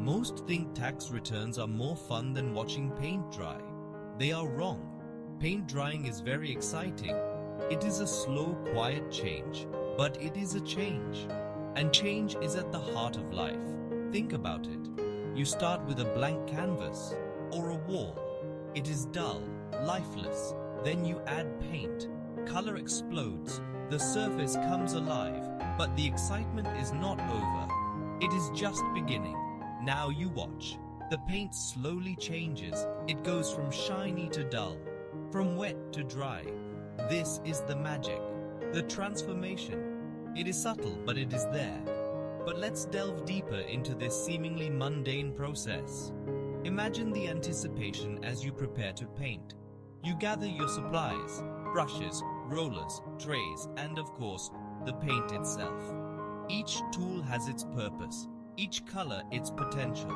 Most think tax returns are more fun than watching paint dry. They are wrong. Paint drying is very exciting. It is a slow, quiet change, but it is a change. And change is at the heart of life. Think about it. You start with a blank canvas or a wall. It is dull, lifeless. Then you add paint. Color explodes. The surface comes alive. But the excitement is not over. It is just beginning. Now you watch. The paint slowly changes. It goes from shiny to dull, from wet to dry. This is the magic, the transformation. It is subtle, but it is there. But let's delve deeper into this seemingly mundane process. Imagine the anticipation as you prepare to paint. You gather your supplies, brushes, rollers, trays, and of course, the paint itself. Each tool has its purpose, each color its potential.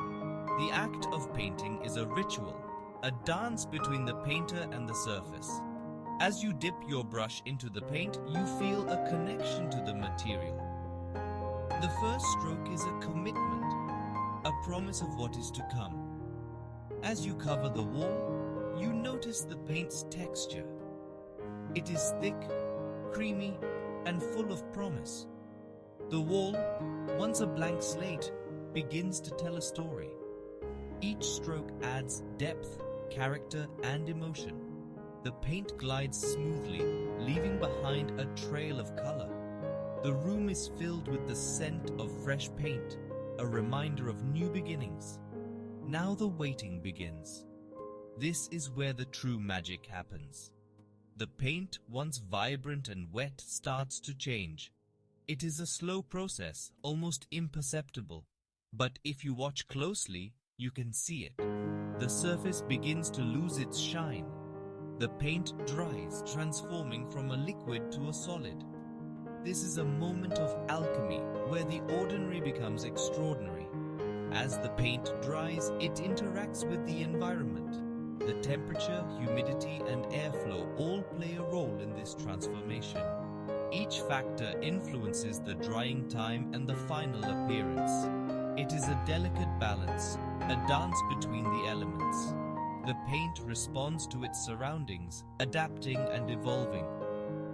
The act of painting is a ritual, a dance between the painter and the surface. As you dip your brush into the paint, you feel a connection to the material. The first stroke is a commitment, a promise of what is to come. As you cover the wall, you notice the paint's texture. It is thick, creamy, and full of promise. The wall, once a blank slate, begins to tell a story. Each stroke adds depth, character, and emotion. The paint glides smoothly, leaving behind a trail of color. The room is filled with the scent of fresh paint, a reminder of new beginnings. Now the waiting begins. This is where the true magic happens. The paint, once vibrant and wet, starts to change. It is a slow process, almost imperceptible. But if you watch closely, you can see it. The surface begins to lose its shine. The paint dries, transforming from a liquid to a solid. This is a moment of alchemy, where the ordinary becomes extraordinary. As the paint dries, it interacts with the environment. The temperature, humidity, and airflow all play a role in this transformation. Each factor influences the drying time and the final appearance. It is a delicate balance, a dance between the elements. The paint responds to its surroundings, adapting and evolving.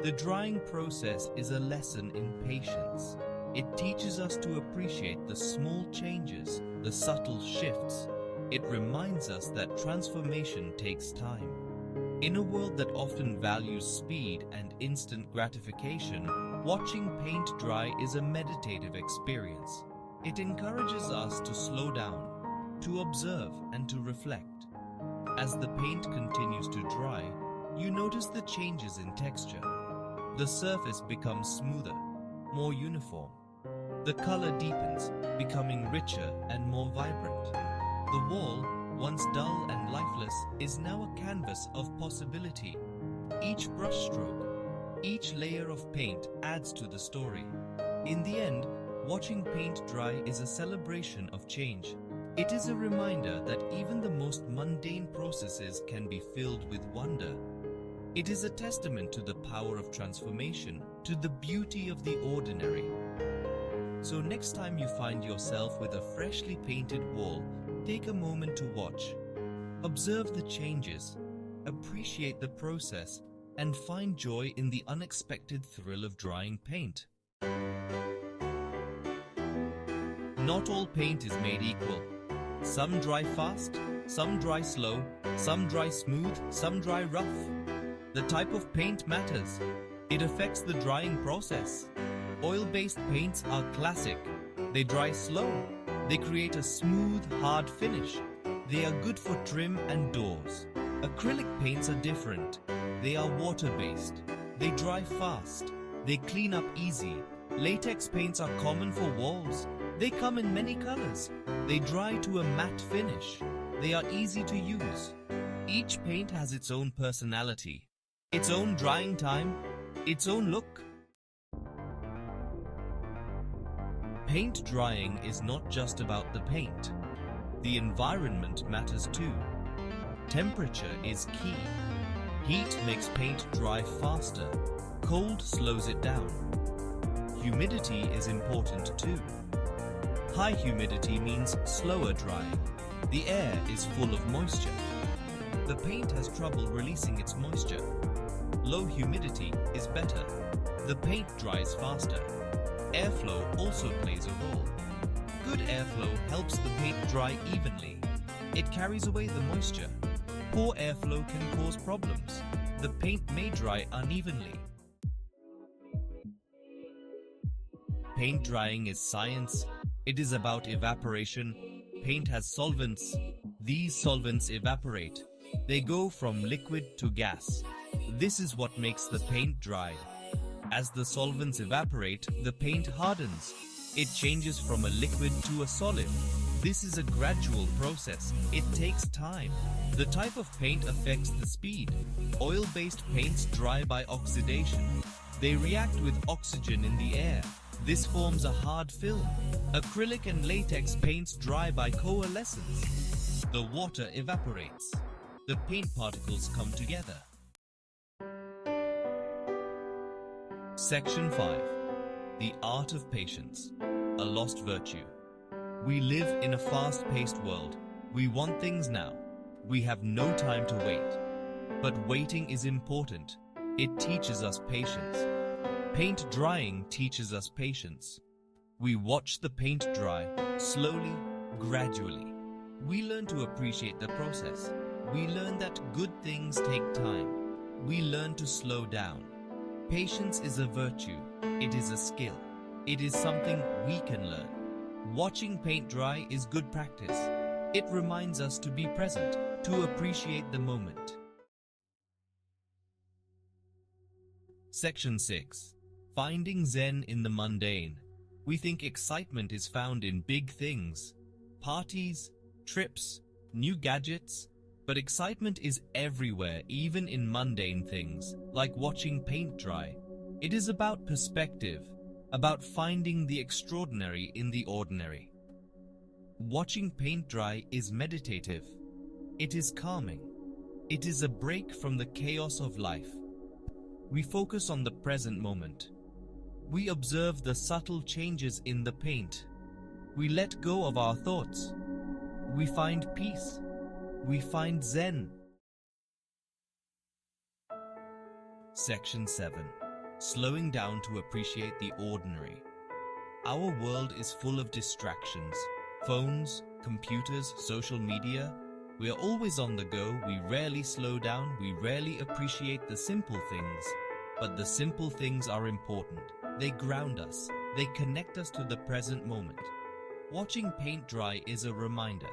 The drying process is a lesson in patience. It teaches us to appreciate the small changes, the subtle shifts. It reminds us that transformation takes time. In a world that often values speed and instant gratification, watching paint dry is a meditative experience. It encourages us to slow down, to observe, and to reflect. As the paint continues to dry, you notice the changes in texture. The surface becomes smoother, more uniform. The color deepens, becoming richer and more vibrant. The wall, once dull and lifeless, is now a canvas of possibility. Each brushstroke, each layer of paint adds to the story. In the end, watching paint dry is a celebration of change. It is a reminder that even the most mundane processes can be filled with wonder. It is a testament to the power of transformation, to the beauty of the ordinary. So next time you find yourself with a freshly painted wall, take a moment to watch. Observe the changes, appreciate the process, and find joy in the unexpected thrill of drying paint. Not all paint is made equal. Some dry fast, some dry slow, some dry smooth, some dry rough. The type of paint matters. It affects the drying process. Oil-based paints are classic. They dry slow. They create a smooth, hard finish. They are good for trim and doors. Acrylic paints are different. They are water-based. They dry fast. They clean up easy. Latex paints are common for walls. They come in many colors. They dry to a matte finish. They are easy to use. Each paint has its own personality, its own drying time, its own look. Paint drying is not just about the paint. The environment matters too. Temperature is key. Heat makes paint dry faster. Cold slows it down. Humidity is important too. High humidity means slower drying. The air is full of moisture. The paint has trouble releasing its moisture. Low humidity is better. The paint dries faster. Airflow also plays a role. Good airflow helps the paint dry evenly. It carries away the moisture. Poor airflow can cause problems. The paint may dry unevenly. Paint drying is science. It is about evaporation. Paint has solvents. These solvents evaporate. They go from liquid to gas. This is what makes the paint dry. As the solvents evaporate, the paint hardens. It changes from a liquid to a solid. This is a gradual process. It takes time. The type of paint affects the speed. Oil-based paints dry by oxidation. They react with oxygen in the air. This forms a hard film. Acrylic and latex paints dry by coalescence. The water evaporates. The paint particles come together. Section 5. The Art of Patience. A Lost Virtue. We live in a fast-paced world. We want things now. We have no time to wait. But waiting is important. It teaches us patience. Paint drying teaches us patience. We watch the paint dry, slowly, gradually. We learn to appreciate the process. We learn that good things take time. We learn to slow down. Patience is a virtue. It is a skill. It is something we can learn. Watching paint dry is good practice. It reminds us to be present, to appreciate the moment. Section 6. Finding Zen in the Mundane. We think excitement is found in big things, parties, trips, new gadgets, but excitement is everywhere, even in mundane things, like watching paint dry. It is about perspective, about finding the extraordinary in the ordinary. Watching paint dry is meditative. It is calming. It is a break from the chaos of life. We focus on the present moment. We observe the subtle changes in the paint. We let go of our thoughts. We find peace. We find Zen. Section 7. Slowing down to appreciate the ordinary. Our world is full of distractions. Phones, computers, social media. We are always on the go. We rarely slow down. We rarely appreciate the simple things. But the simple things are important. They ground us. They connect us to the present moment. Watching paint dry is a reminder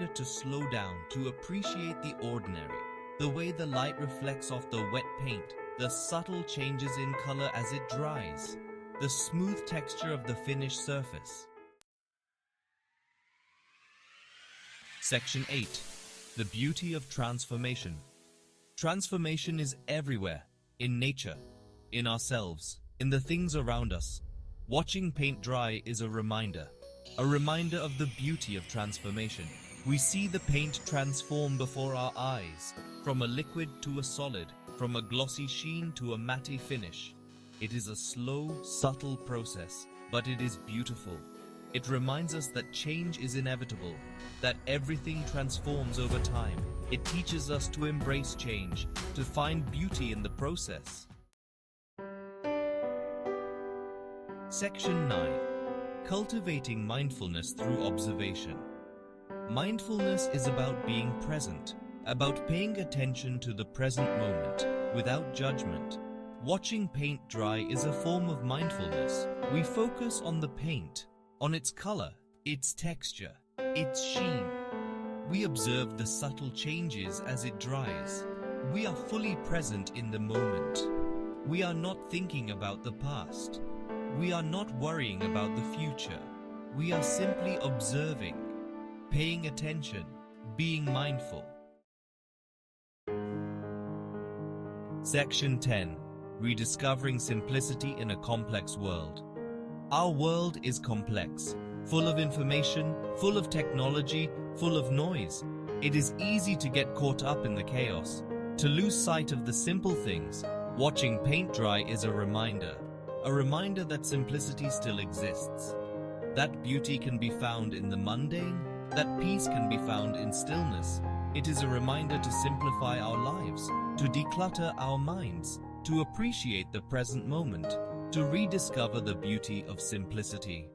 to slow down, to appreciate the ordinary. The way the light reflects off the wet paint, the subtle changes in color as it dries, the smooth texture of the finished surface. Section 8. The Beauty of Transformation. Transformation is everywhere, in nature, in ourselves, in the things around us. Watching paint dry is a reminder of the beauty of transformation. We see the paint transform before our eyes, from a liquid to a solid, from a glossy sheen to a matte finish. It is a slow, subtle process, but it is beautiful. It reminds us that change is inevitable, that everything transforms over time. It teaches us to embrace change, to find beauty in the process. Section 9. Cultivating mindfulness through observation. Mindfulness is about being present, about paying attention to the present moment, without judgment. Watching paint dry is a form of mindfulness. We focus on the paint, on its color, its texture, its sheen. We observe the subtle changes as it dries. We are fully present in the moment. We are not thinking about the past. We are not worrying about the future. We are simply observing, paying attention, being mindful. Section 10. Rediscovering simplicity in a complex world. Our world is complex, full of information, full of technology, full of noise. It is easy to get caught up in the chaos, to lose sight of the simple things. Watching paint dry is a reminder that simplicity still exists, That beauty can be found in the mundane, that peace can be found in stillness. It is a reminder to simplify our lives, to declutter our minds, to appreciate the present moment, to rediscover the beauty of simplicity.